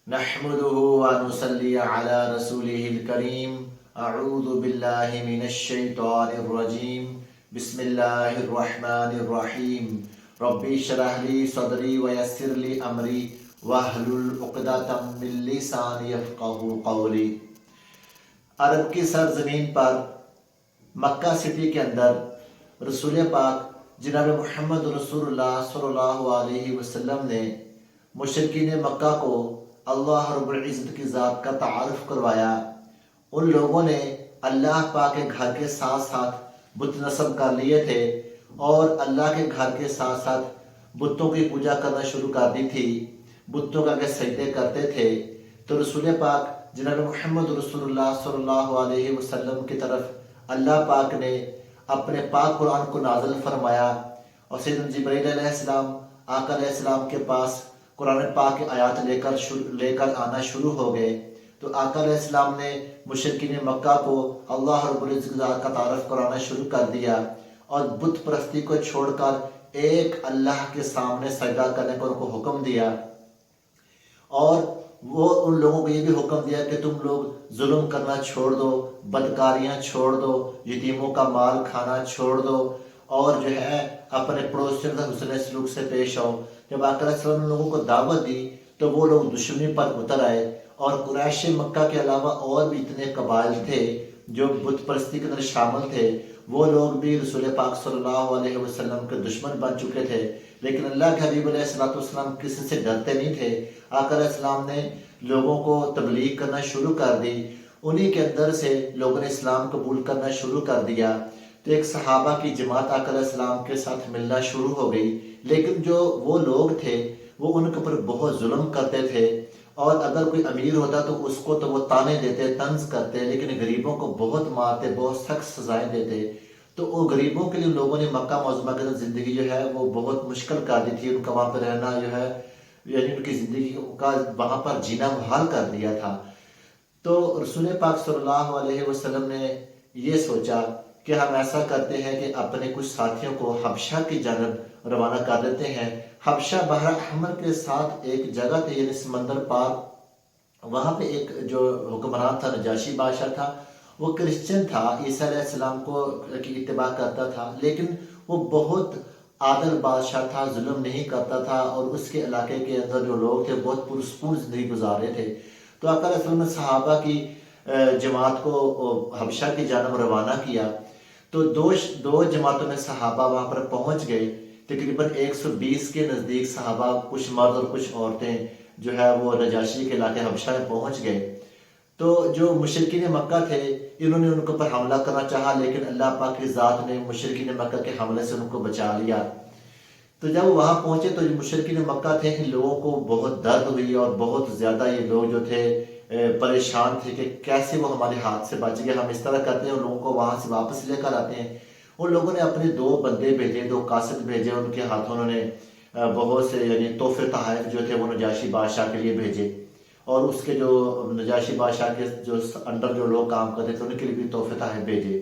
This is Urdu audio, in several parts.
نحمده ونصلي على رسوله الكريم اعوذ باللہ من الشیطان الرجیم بسم اللہ الرحمن الرحیم رب اشرح لی صدری ویسر لی امری واحلل عقدۃ من لسانی یفقہوا قولی۔ عرب کی سرزمین پر مکہ سٹی کے اندر رسول پاک جناب محمد رسول اللہ صلی اللہ علیہ وسلم نے مشرکین مکہ کو اللہ رب العزت کی ذات کا تعارف کروایا۔ ان لوگوں نے اللہ پاک کے گھر کے ساتھ ساتھ بت نصب کر لیے تھے اور اللہ کے گھر کے ساتھ ساتھ بتوں کی پوجا کرنا شروع کر دی تھی، بتوں کا کے سجدے کرتے تھے۔ تو رسول پاک جناب محمد رسول اللہ صلی اللہ علیہ وسلم کی طرف اللہ پاک نے اپنے پاک قرآن کو نازل فرمایا اور سیدنا جبرائیل علیہ السلام آقا علیہ السلام کے پاس قرآن پاک کی آیات لے کر آنا شروع ہو گئے۔ تو آقا علیہ السلام نے مشرکین مکہ کو اللہ رب العزت کی ذات کا تعارف کرانا شروع کر دیا اور بت پرستی کو چھوڑ کر ایک اللہ کے سامنے سجدہ کرنے کو ان کو حکم دیا، اور وہ ان لوگوں کو یہ بھی حکم دیا کہ تم لوگ ظلم کرنا چھوڑ دو، بدکاریاں چھوڑ دو، یتیموں کا مال کھانا چھوڑ دو، اور جو ہے اپنے پڑوسیوں کے حسن سلوک سے پیش آؤ۔ جب آقا علیہ السلام نے لوگوں کو دعوت دی تو وہ لوگ دشمنی پر اتر آئے، اور قریش مکہ کے علاوہ اور بھی اتنے قبائل تھے جو بت پرستی کے اندر شامل تھے، وہ لوگ بھی رسول پاک صلی اللہ علیہ وسلم کے دشمن بن چکے تھے۔ لیکن اللہ کے حبیب علیہ السلام کسی سے ڈرتے نہیں تھے۔ آقا علیہ السلام نے لوگوں کو تبلیغ کرنا شروع کر دی، انہی کے اندر سے لوگوں نے اسلام قبول کرنا شروع کر دیا۔ تو ایک صحابہ کی جماعت آقا علیہ السلام کے ساتھ ملنا شروع ہو گئی، لیکن جو وہ لوگ تھے وہ ان کے اوپر بہت ظلم کرتے تھے، اور اگر کوئی امیر ہوتا تو اس کو تو وہ تانے دیتے، طنز کرتے، لیکن غریبوں کو بہت مارتے، بہت سخت سزائیں دیتے۔ تو وہ غریبوں کے لیے لوگوں نے مکہ معظمہ کے اندر زندگی جو ہے وہ بہت مشکل کر دی تھی، ان کا وہاں پہ رہنا جو ہے یعنی ان کی زندگی کا وہاں پر جینا محال کر دیا تھا۔ تو رسول پاک صلی اللہ علیہ وسلم نے یہ سوچا کہ ہم ایسا کرتے ہیں کہ اپنے کچھ ساتھیوں کو حبشہ کی جانب روانہ کر دیتے ہیں۔ حبشہ بحر احمر کے ساتھ ایک جگہ تھی، یعنی سمندر پار، وہاں پہ ایک جو حکمران تھا نجاشی بادشاہ تھا، وہ کرسچن تھا، عیسیٰ علیہ السلام کو کی اتباع کرتا تھا، لیکن وہ بہت عادل بادشاہ تھا، ظلم نہیں کرتا تھا، اور اس کے علاقے کے اندر جو لوگ تھے بہت پرسکون زندگی گزار رہے تھے۔ تو آقا علیہ السلام نے صحابہ کی جماعت کو حبشہ کی جانب روانہ کیا۔ تو دو جماعتوں میں صحابہ وہاں پر پہنچ گئے، تقریباً 120 کے نزدیک صحابہ، کچھ مرد اور کچھ عورتیں جو ہے وہ نجاشی کے علاقے حبشہ میں پہنچ گئے۔ تو جو مشرکین مکہ تھے انہوں نے ان کے اوپر حملہ کرنا چاہا، لیکن اللہ پاک کی ذات نے مشرکین مکہ کے حملے سے ان کو بچا لیا۔ تو جب وہاں پہنچے تو جو مشرکین مکہ تھے ان لوگوں کو بہت درد ہوئی، اور بہت زیادہ یہ لوگ جو تھے پریشان تھے کہ کیسے وہ ہمارے ہاتھ سے بچ گئے، ہم اس طرح کرتے ہیں ان لوگوں کو وہاں سے واپس لے کر آتے ہیں۔ ان لوگوں نے اپنے 2 بندے بھیجے، 2 قاصد بھیجے، ان کے ہاتھوں انہوں نے بہت سے یعنی تحفے تحائف جو تھے وہ نجاشی بادشاہ کے لیے بھیجے، اور اس کے جو نجاشی بادشاہ کے جو انڈر جو لوگ کام کرتے تھے ان کے لیے بھی تحفے تحائف بھیجے۔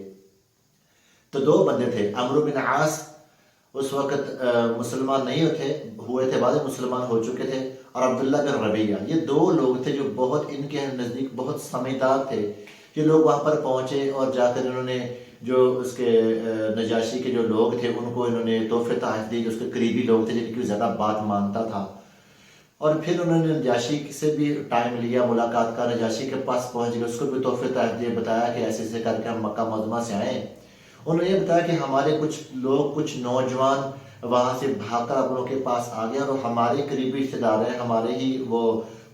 تو 2 بندے تھے، عمرو بن عاص اس وقت مسلمان نہیں ہوئے تھے، بعد مسلمان ہو چکے تھے، اور عبداللہ بن ربیعہ، یہ 2 لوگ تھے جو بہت ان کے نزدیک بہت سمجھدار تھے۔ یہ لوگ وہاں پر پہنچے اور جا کر انہوں نے جو اس کے نجاشی کے جو لوگ تھے ان کو انہوں نے تحفے تحائف دی، جو اس کے قریبی لوگ تھے جن کی زیادہ بات مانتا تھا، اور پھر انہوں نے نجاشی سے بھی ٹائم لیا ملاقات کا، نجاشی کے پاس پہنچ گئے، اس کو بھی تحفے تحائف دیے، بتایا کہ ایسے ایسے کر کے ہم مکہ معظمہ سے آئے۔ انہوں نے یہ بتایا کہ ہمارے کچھ لوگ، کچھ نوجوان وہاں سے بھاگ کر اپنوں کے پاس آ گئے، اور ہمارے قریبی رشتے دار ہیں، ہمارے ہی وہ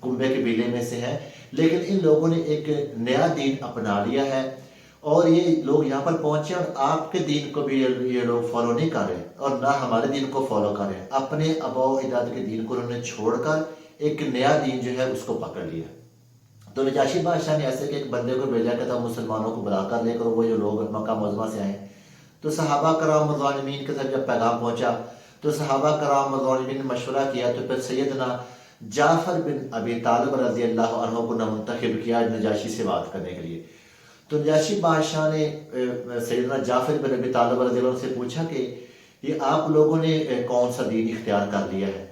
کنبے کے بیلے میں سے ہیں، لیکن ان لوگوں نے ایک نیا دین اپنا لیا ہے، اور یہ لوگ یہاں پر پہنچے اور آپ کے دین کو بھی یہ لوگ فالو نہیں کر رہے، اور نہ ہمارے دین کو فالو کر رہے ہیں، اپنے آباء و اجداد کے دین کو انہوں نے چھوڑ کر ایک نیا دین جو ہے اس کو پکڑ لیا۔ تو نجاشی بادشاہ نے ایسے کہ ایک بندے کو بھیجا کہ تھا مسلمانوں کو بلا کر لے کر وہ جو لوگ مکہ معظمہ سے آئے۔ تو صحابہ کرام رضوان کے ساتھ جب پیغام پہنچا تو صحابہ کرام رضوان نے مشورہ کیا، تو پھر سیدنا جعفر بن ابی طالب رضی اللہ عنہ کو منتخب کیا نجاشی سے بات کرنے کے لیے۔ تو نجاشی بادشاہ نے سیدنا جعفر بن ابی طالب رضی اللہ عنہ سے پوچھا کہ یہ آپ لوگوں نے کون سا دین اختیار کر لیا ہے؟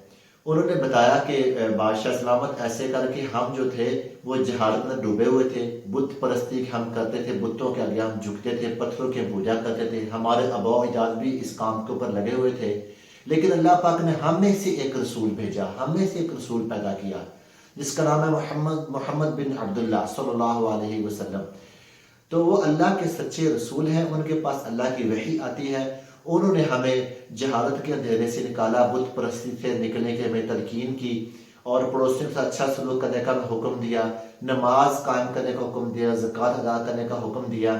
انہوں نے بتایا کہ بادشاہ سلامت ایسے کر کے ہم جو تھے وہ جہالت میں ڈوبے ہوئے تھے، بت پرستی ہم کرتے تھے، بتوں کے آگے ہم جھکتے تھے، پتھروں کی پوجا کرتے تھے، ہمارے آباء و اجداد بھی اس کام کے اوپر لگے ہوئے تھے، لیکن اللہ پاک نے ہم میں سے ایک رسول بھیجا، ہم میں سے ایک رسول پیدا کیا جس کا نام ہے محمد بن عبداللہ صلی اللہ علیہ وسلم۔ تو وہ اللہ کے سچے رسول ہیں، ان کے پاس اللہ کی وحی آتی ہے، انہوں نے ہمیں جہالت کے اندھیرے سے نکالا، بت پرستی سے نکلنے کی ہمیں تلقین کی، اور پڑوسیوں سے اچھا سلوک کرنے کا حکم دیا، نماز قائم کرنے کا حکم دیا، زکوٰۃ ادا کرنے کا حکم دیا،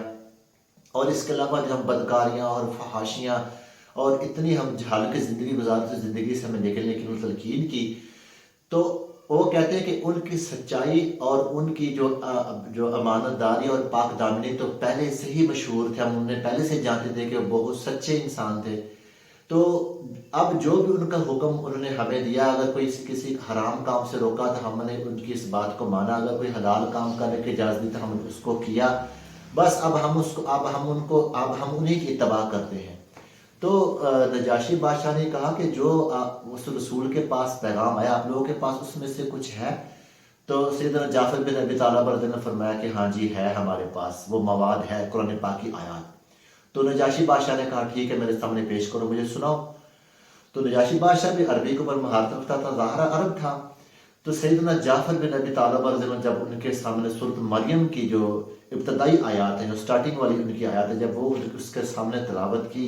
اور اس کے علاوہ جو ہم بدکاریاں اور فحاشیاں اور اتنی ہم جہالت کی زندگی گزارتے زندگی سے ہمیں نکلنے کی تلقین کی۔ تو وہ کہتے ہیں کہ ان کی سچائی اور ان کی جو امانت داری اور پاک دامنی تو پہلے سے ہی مشہور تھے، ہم انہیں پہلے سے جانتے تھے کہ وہ بہت سچے انسان تھے۔ تو اب جو بھی ان کا حکم انہوں نے ہمیں دیا، اگر کوئی کسی حرام کام سے روکا تو ہم نے ان کی اس بات کو مانا، اگر کوئی حلال کام کرنے کی اجازت دی تو ہم نے اس کو کیا، بس اب ہم انہیں کی اتباع کرتے ہیں۔ تو نجاشی بادشاہ نے کہا کہ جو اس رسول کے پاس پیغام آیا آپ لوگوں کے پاس اس میں سے کچھ ہے؟ تو سیدنا جعفر بن ابی طالب رضی اللہ عنہ نے فرمایا کہ ہاں جی ہے، ہمارے پاس وہ مواد ہے، قرآن پاک کی آیات۔ تو نجاشی بادشاہ نے کہا ٹھیک ہے، میرے سامنے پیش کرو، مجھے سناؤ۔ تو نجاشی بادشاہ بھی عربی کے اوپر مہارت رکھتا تھا، ظاہرہ عرب تھا۔ تو سیدنا جعفر بن ابی طالب رضی اللہ عنہ جب ان کے سامنے سورۃ مریم کی جو ابتدائی آیات ہیں، جو سٹارٹنگ والی ان کی آیات ہے، جب وہ اس کے سامنے تلاوت کی،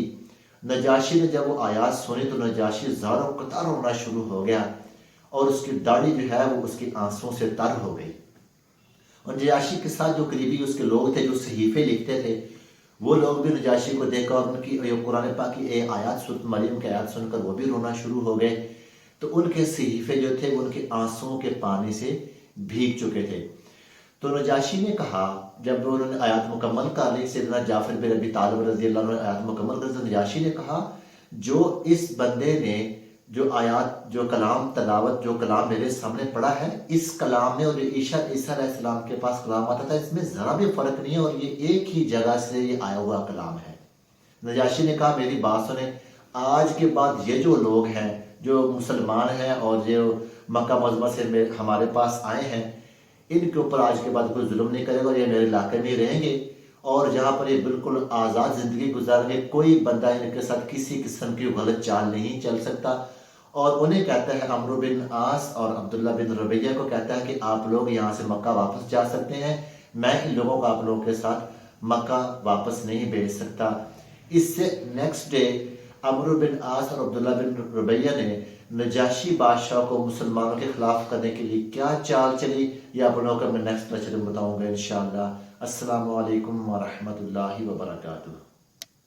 نجاشی نے جب وہ آیات سنی تو نجاشی زاروں قطار رونا شروع ہو گیا، اور اس کی داڑھی جو ہے وہ اس کی آنسوں سے تر ہو گئی۔ اور نجاشی کے ساتھ جو قریبی اس کے لوگ تھے جو صحیفے لکھتے تھے، وہ لوگ بھی نجاشی کو دیکھ کر اور ان کی قرآن پاک کی آیات سورۃ مریم کی آیات سن کر وہ بھی رونا شروع ہو گئے۔ تو ان کے صحیفے جو تھے ان کے آنسوں کے پانی سے بھیگ چکے تھے۔ تو نجاشی نے کہا، جب انہوں نے آیات مکمل کر لی، سیدنا جعفر بن ابی طالب رضی اللہ عنہ نے آیات مکمل کر لی، تو نجاشی نے کہا جو اس بندے نے جو آیات جو کلام تلاوت جو کلام میرے سامنے پڑھا ہے، اس کلام میں اور جو عیسیٰ علیہ السلام کے پاس کلام آتا تھا اس میں ذرا بھی فرق نہیں ہے، اور یہ ایک ہی جگہ سے یہ آیا ہوا کلام ہے۔ نجاشی نے کہا میری بات سنیں، آج کے بعد یہ جو لوگ ہیں جو مسلمان ہیں اور جو مکہ معظمہ سے ہمارے پاس آئے ہیں، ان کے اوپر آج کے بعد کوئی ظلم نہیں کرے گا، اور یہ میرے علاقے میں رہیں گے، اور جہاں پر یہ بالکل آزاد زندگی گزاریں گے، کوئی بندہ ان کے ساتھ کسی قسم کی غلط چال نہیں چل سکتا۔ اور انہیں کہتا ہے عمرو بن عاص اور عبداللہ بن ربیہ کو کہتا ہے کہ آپ لوگ یہاں سے مکہ واپس جا سکتے ہیں، میں ان لوگوں کو آپ لوگوں کے ساتھ مکہ واپس نہیں بھیج سکتا۔ اس سے نیکسٹ ڈے عمرو بن عاص اور عبداللہ بن ربیہ نے نجاشی بادشاہ کو مسلمانوں کے خلاف کرنے کے لیے کیا چال چلی، یہ آپ لوگوں کو میں نیکسٹ لیکچر میں بتاؤں گا انشاءاللہ۔ السلام علیکم ورحمۃ اللہ وبرکاتہ۔